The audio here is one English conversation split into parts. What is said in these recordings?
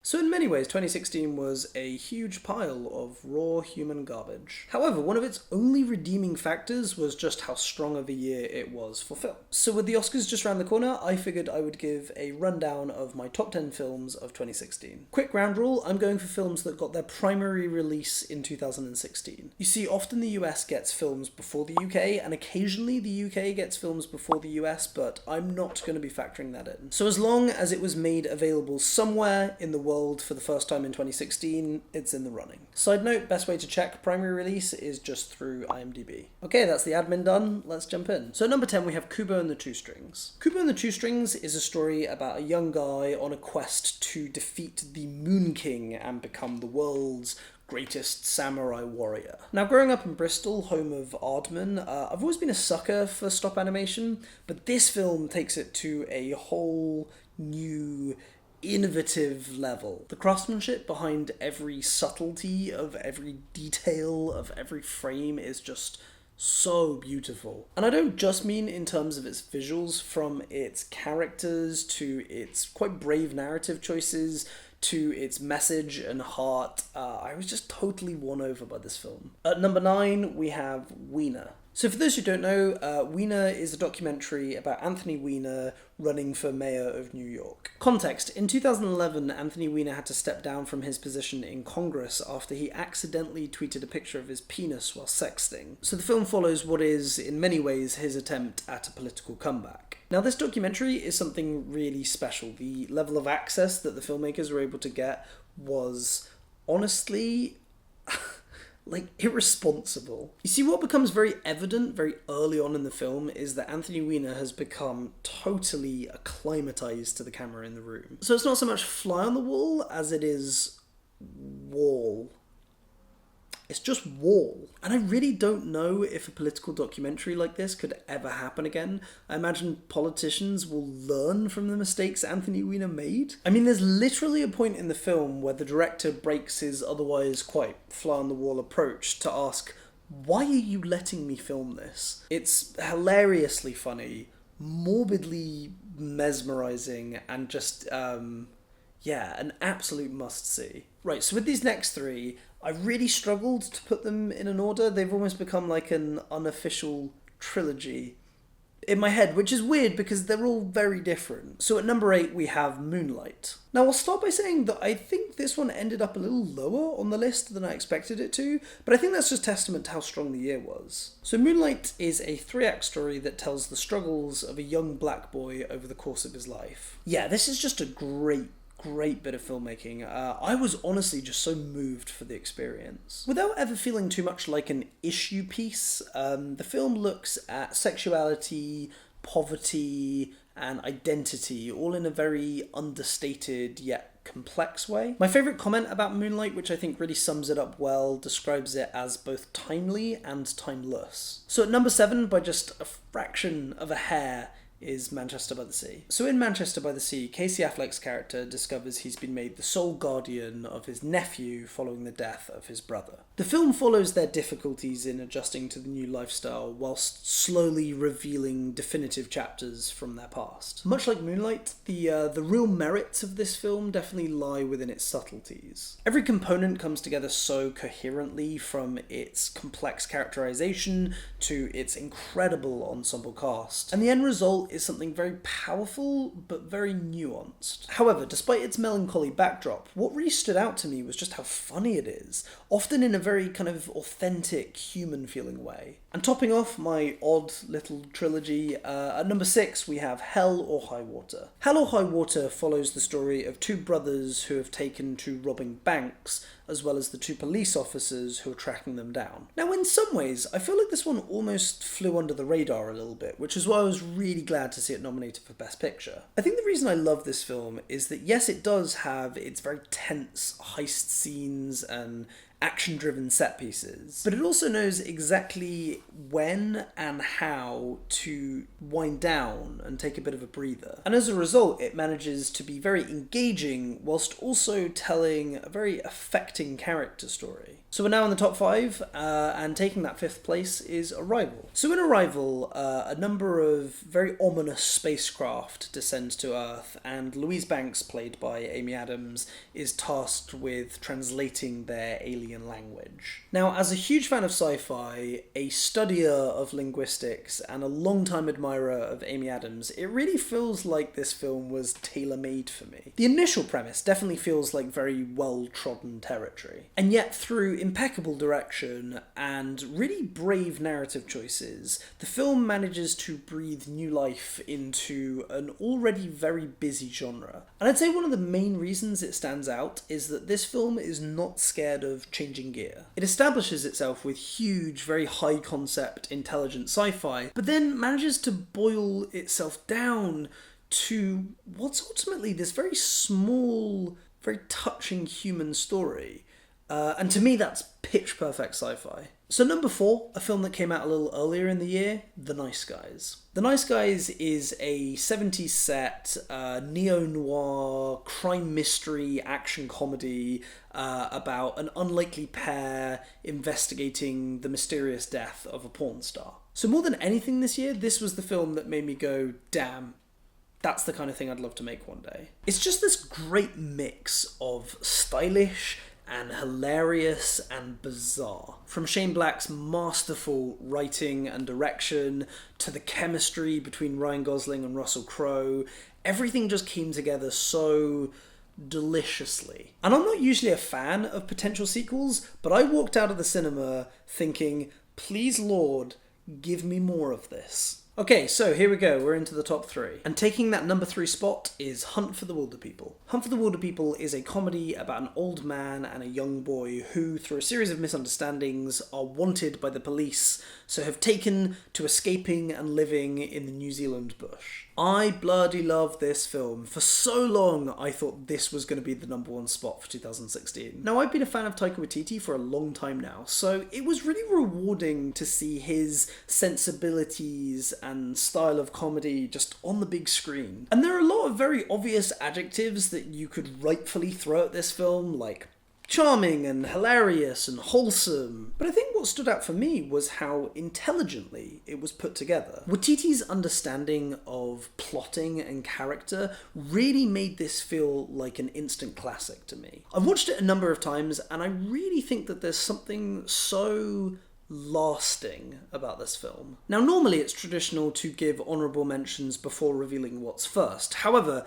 So in many ways, 2016 was a huge pile of raw human garbage. However, one of its only redeeming factors was just how strong of a year it was for film. So with the Oscars just around the corner, I figured I would give a rundown of my top 10 films of 2016. Quick ground rule, I'm going for films that got their primary release in 2016. You see, often the US gets films before the UK, and occasionally the UK gets films before the US, but I'm not going to be factoring that in. So as long as it was made available somewhere in the world for the first time in 2016, it's in the running. Side note, best way to check primary release is just through IMDb. Okay, that's the admin done, let's jump in. So at number 10 we have Kubo and the Two Strings. Kubo and the Two Strings is a story about a young guy on a quest to defeat the Moon King and become the world's greatest samurai warrior. Now, growing up in Bristol, home of Aardman, I've always been a sucker for stop animation, but this film takes it to a whole new innovative level. The craftsmanship behind every subtlety of every detail of every frame is just so beautiful. And I don't just mean in terms of its visuals, from its characters to its quite brave narrative choices to its message and heart. I was just totally won over by this film. At number 9 we have Weiner. So for those who don't know, Weiner is a documentary about Anthony Weiner running for mayor of New York. Context: in 2011, Anthony Weiner had to step down from his position in Congress after he accidentally tweeted a picture of his penis while sexting. So the film follows what is, in many ways, his attempt at a political comeback. Now, this documentary is something really special. The level of access that the filmmakers were able to get was honestly irresponsible. You see, what becomes very evident very early on in the film is that Anthony Weiner has become totally acclimatized to the camera in the room. So it's not so much fly on the wall as it is wall. It's just wall. And I really don't know if a political documentary like this could ever happen again. I imagine politicians will learn from the mistakes Anthony Weiner made. I mean, there's literally a point in the film where the director breaks his otherwise quite fly-on-the-wall approach to ask, why are you letting me film this? It's hilariously funny, morbidly mesmerizing, and just, an absolute must-see. Right, so with these next three, I really struggled to put them in an order. They've almost become like an unofficial trilogy in my head, which is weird because they're all very different. So at number 8 we have Moonlight. Now I'll start by saying that I think this one ended up a little lower on the list than I expected it to, but I think that's just testament to how strong the year was. So Moonlight is a 3-act story that tells the struggles of a young black boy over the course of his life. Yeah, this is just a great bit of filmmaking. I was honestly just so moved for the experience. Without ever feeling too much like an issue piece, the film looks at sexuality, poverty, and identity, all in a very understated yet complex way. My favourite comment about Moonlight, which I think really sums it up well, describes it as both timely and timeless. So at number 7, by just a fraction of a hair, is Manchester by the Sea. So in Manchester by the Sea, Casey Affleck's character discovers he's been made the sole guardian of his nephew following the death of his brother. The film follows their difficulties in adjusting to the new lifestyle whilst slowly revealing definitive chapters from their past. Much like Moonlight, the real merits of this film definitely lie within its subtleties. Every component comes together so coherently, from its complex characterization to its incredible ensemble cast, and the end result is something very powerful but very nuanced. However, despite its melancholy backdrop, what really stood out to me was just how funny it is, often in a very kind of authentic, human feeling way. And topping off my odd little trilogy, at number 6 we have Hell or High Water. Hell or High Water follows the story of 2 brothers who have taken to robbing banks, as well as the 2 police officers who are tracking them down. Now, in some ways, I feel like this one almost flew under the radar a little bit, which is why I was really glad to see it nominated for Best Picture. I think the reason I love this film is that, yes, it does have its very tense heist scenes and action-driven set pieces. But it also knows exactly when and how to wind down and take a bit of a breather. And as a result, it manages to be very engaging whilst also telling a very affecting character story. So we're now in the top 5, and taking that 5th place is Arrival. So in Arrival, a number of very ominous spacecraft descend to Earth, and Louise Banks, played by Amy Adams, is tasked with translating their alien language. Now, as a huge fan of sci-fi, a studier of linguistics, and a long-time admirer of Amy Adams, it really feels like this film was tailor-made for me. The initial premise definitely feels like very well-trodden territory, and yet through impeccable direction and really brave narrative choices, the film manages to breathe new life into an already very busy genre. And I'd say one of the main reasons it stands out is that this film is not scared of changing gear. It establishes itself with huge, very high concept, intelligent sci-fi, but then manages to boil itself down to what's ultimately this very small, very touching human story. And to me, that's pitch perfect sci-fi. So number 4, a film that came out a little earlier in the year, The Nice Guys. The Nice Guys is a 70s set, neo-noir, crime mystery, action comedy about an unlikely pair investigating the mysterious death of a porn star. So more than anything this year, this was the film that made me go, damn, that's the kind of thing I'd love to make one day. It's just this great mix of stylish and hilarious and bizarre. From Shane Black's masterful writing and direction to the chemistry between Ryan Gosling and Russell Crowe, everything just came together so deliciously. And I'm not usually a fan of potential sequels, but I walked out of the cinema thinking, please Lord, give me more of this. Okay, so here we go, we're into the top 3. And taking that number 3 spot is Hunt for the Wilderpeople. Hunt for the Wilderpeople is a comedy about an old man and a young boy who, through a series of misunderstandings, are wanted by the police, so have taken to escaping and living in the New Zealand bush. I bloody love this film. For so long, I thought this was going to be the number 1 spot for 2016. Now, I've been a fan of Taika Waititi for a long time now, so it was really rewarding to see his sensibilities and style of comedy just on the big screen. And there are a lot of very obvious adjectives that you could rightfully throw at this film, like charming and hilarious and wholesome. But I think what stood out for me was how intelligently it was put together. Waititi's understanding of plotting and character really made this feel like an instant classic to me. I've watched it a number of times and I really think that there's something so lasting about this film. Now, normally it's traditional to give honourable mentions before revealing what's first. However,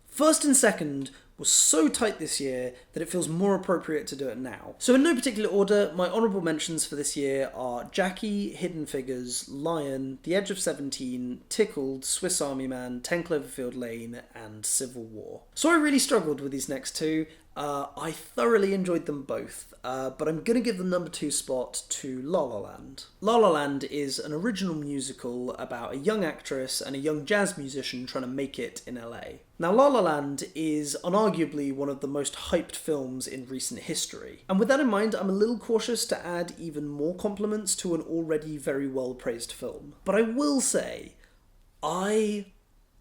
first and second was so tight this year that it feels more appropriate to do it now. So in no particular order, my honourable mentions for this year are Jackie, Hidden Figures, Lion, The Edge of 17, Tickled, Swiss Army Man, 10 Cloverfield Lane, and Civil War. So I really struggled with these next 2. I thoroughly enjoyed them both, but I'm going to give the number 2 spot to La La Land. La La Land is an original musical about a young actress and a young jazz musician trying to make it in LA. Now, La La Land is unarguably one of the most hyped films in recent history, and with that in mind, I'm a little cautious to add even more compliments to an already very well praised film. But I will say, I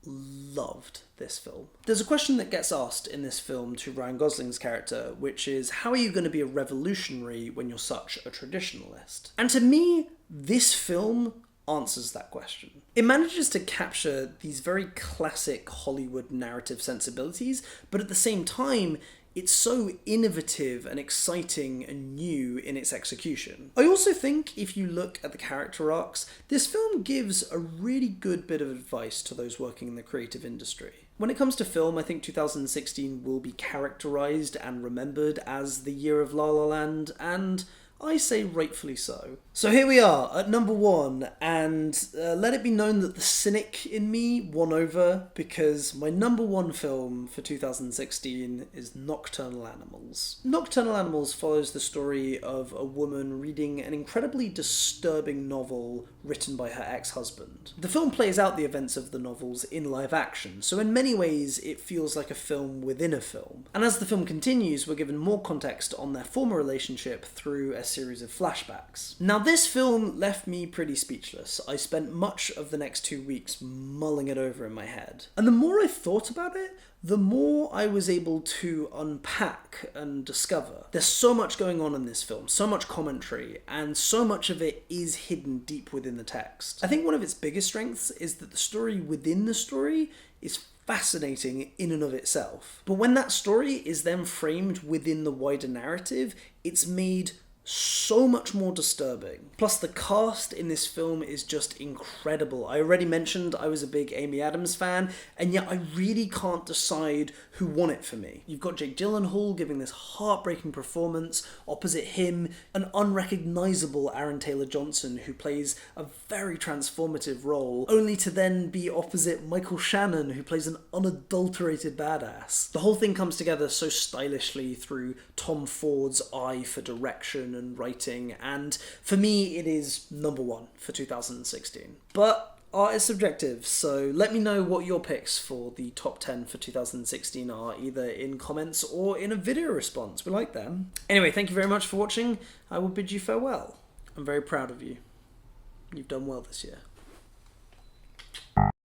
loved this film. There's a question that gets asked in this film to Ryan Gosling's character, which is, how are you going to be a revolutionary when you're such a traditionalist? And to me, this film answers that question. It manages to capture these very classic Hollywood narrative sensibilities, but at the same time, it's so innovative and exciting and new in its execution. I also think if you look at the character arcs, this film gives a really good bit of advice to those working in the creative industry. When it comes to film, I think 2016 will be characterised and remembered as the year of La La Land, and I say rightfully so. So here we are at number 1, and let it be known that the cynic in me won over, because my number 1 film for 2016 is Nocturnal Animals. Nocturnal Animals follows the story of a woman reading an incredibly disturbing novel written by her ex-husband. The film plays out the events of the novels in live action, so in many ways it feels like a film within a film. And as the film continues, we're given more context on their former relationship through a series of flashbacks. Now, this film left me pretty speechless. I spent much of the next 2 weeks mulling it over in my head. And the more I thought about it, the more I was able to unpack and discover. There's so much going on in this film, so much commentary, and so much of it is hidden deep within the text. I think one of its biggest strengths is that the story within the story is fascinating in and of itself. But when that story is then framed within the wider narrative, it's made so much more disturbing. Plus, the cast in this film is just incredible. I already mentioned I was a big Amy Adams fan, and yet I really can't decide who won it for me. You've got Jake Gyllenhaal giving this heartbreaking performance. Opposite him, an unrecognisable Aaron Taylor-Johnson who plays a very transformative role, only to then be opposite Michael Shannon, who plays an unadulterated badass. The whole thing comes together so stylishly through Tom Ford's eye for direction and writing, and for me it is number 1 for 2016. But art is subjective, so let me know what your picks for the top 10 for 2016 are, either in comments or in a video response. We like them. Anyway, thank you very much for watching. I will bid you farewell. I'm very proud of you. You've done well this year.